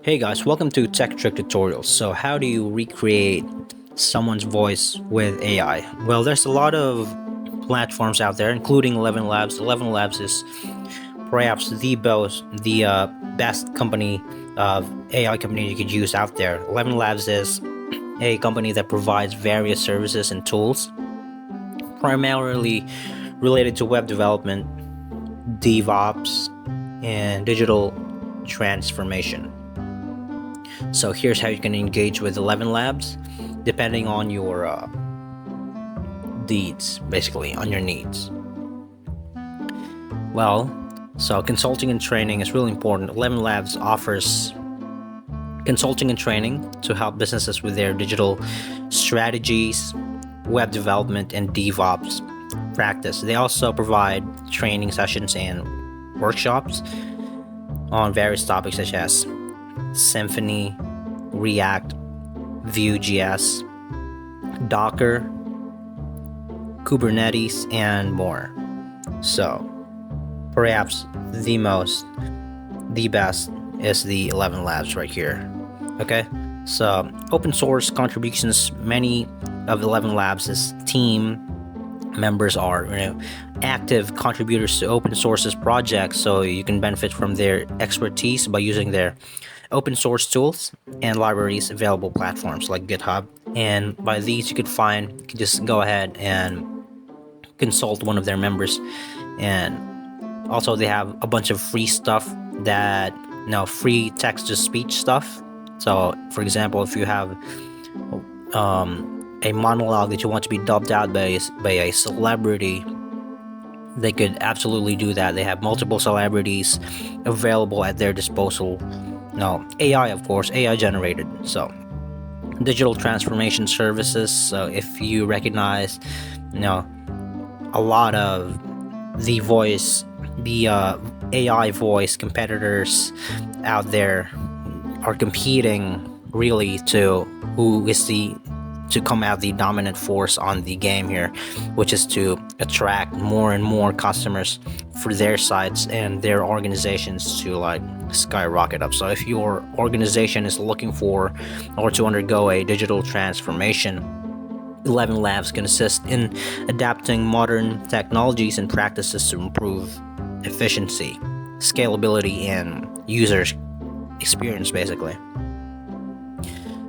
Hey guys, welcome to Tech Trick Tutorials. So, how do you recreate someone's voice with AI? Well, there's a lot of platforms out there, including Eleven Labs. Eleven Labs is perhaps the best company of AI company you could use out there. Eleven Labs is a company that provides various services and tools, primarily related to web development, DevOps, and digital transformation. So here's how you can engage with 11 Labs, depending on your needs, basically on your needs. Well, so consulting and training is really important. 11 Labs offers consulting and training to help businesses with their digital strategies, web development, and DevOps practice. They also provide training sessions and workshops on various topics such as Symfony, React, Vue.js, Docker, Kubernetes, and more. So, perhaps the best is the 11 Labs right here. Okay, so open source contributions. Many of 11 Labs' team members are active contributors to open sources projects, so you can benefit from their expertise by using their open source tools and libraries available platforms like GitHub. And by these you can just go ahead and consult one of their members. And also they have a bunch of free stuff that free text to speech stuff. So for example, if you have a monologue that you want to be dubbed out by a celebrity, they could absolutely do that. They have multiple celebrities available at their disposal. AI, of course, AI generated. So digital transformation services. So if you recognize a lot of the AI voice competitors out there are competing really to come out the dominant force on the game here, which is to attract more and more customers for their sites and their organizations to skyrocket up. So if your organization is looking for or to undergo a digital transformation, 11 Labs can assist in adapting modern technologies and practices to improve efficiency, scalability, and user experience, basically.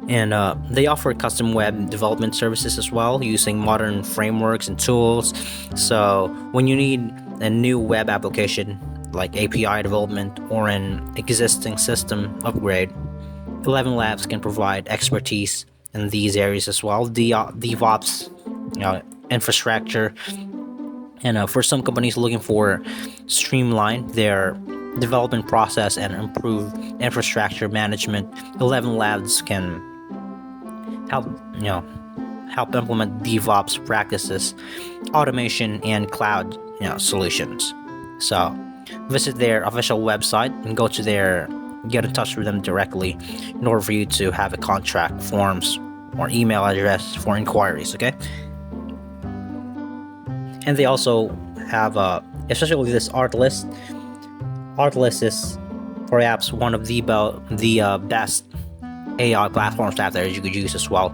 And they offer custom web development services as well, using modern frameworks and tools. So when you need a new web application like API development or an existing system upgrade, 11 Labs can provide expertise in these areas as well. DevOps, infrastructure, and for some companies looking for streamline their development process and improve infrastructure management, 11 Labs can help implement DevOps practices, automation, and cloud solutions. So visit their official website and get in touch with them directly in order for you to have a contact forms or email address for inquiries. Okay, and they also have especially this Artlist. Artlist is perhaps one of the best AI platforms out there you could use as well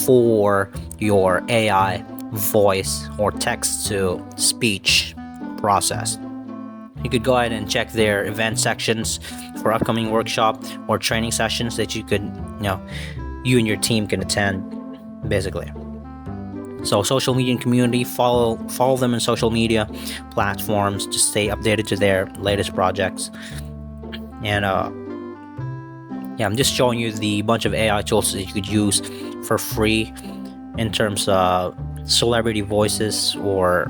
for your AI voice or text to speech process. You could go ahead and check their event sections for upcoming workshop or training sessions that you and your team can attend, basically. So social media and community, follow them in social media platforms to stay updated to their latest projects. And I'm just showing you the bunch of AI tools that you could use for free in terms of celebrity voices or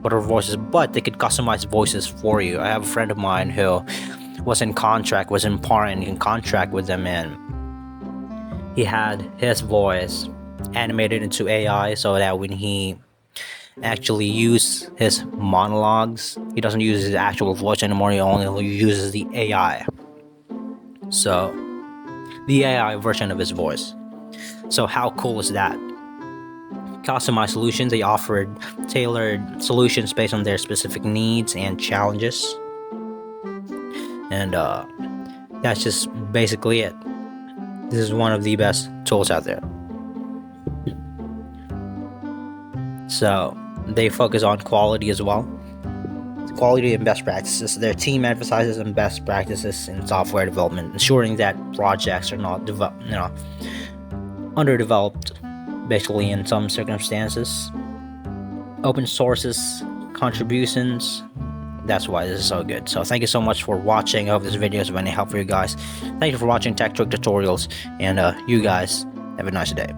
whatever voices, but they could customize voices for you. I have a friend of mine who was in contract with them, and he had his voice animated into AI so that when he actually uses his monologues, he doesn't use his actual voice anymore. He only uses the AI. So the AI version of his voice. So how cool is that? Customized solutions. They offered tailored solutions based on their specific needs and challenges. And That's just basically it. This is one of the best tools out there. So they focus on quality as well. Quality and best practices. Their team emphasizes on best practices in software development, ensuring that projects are not underdeveloped, basically in some circumstances. Open sources, contributions. That's why this is so good. So thank you so much for watching. I hope this video has been any help for you guys. Thank you for watching Tech Trick Tutorials, and you guys have a nice day.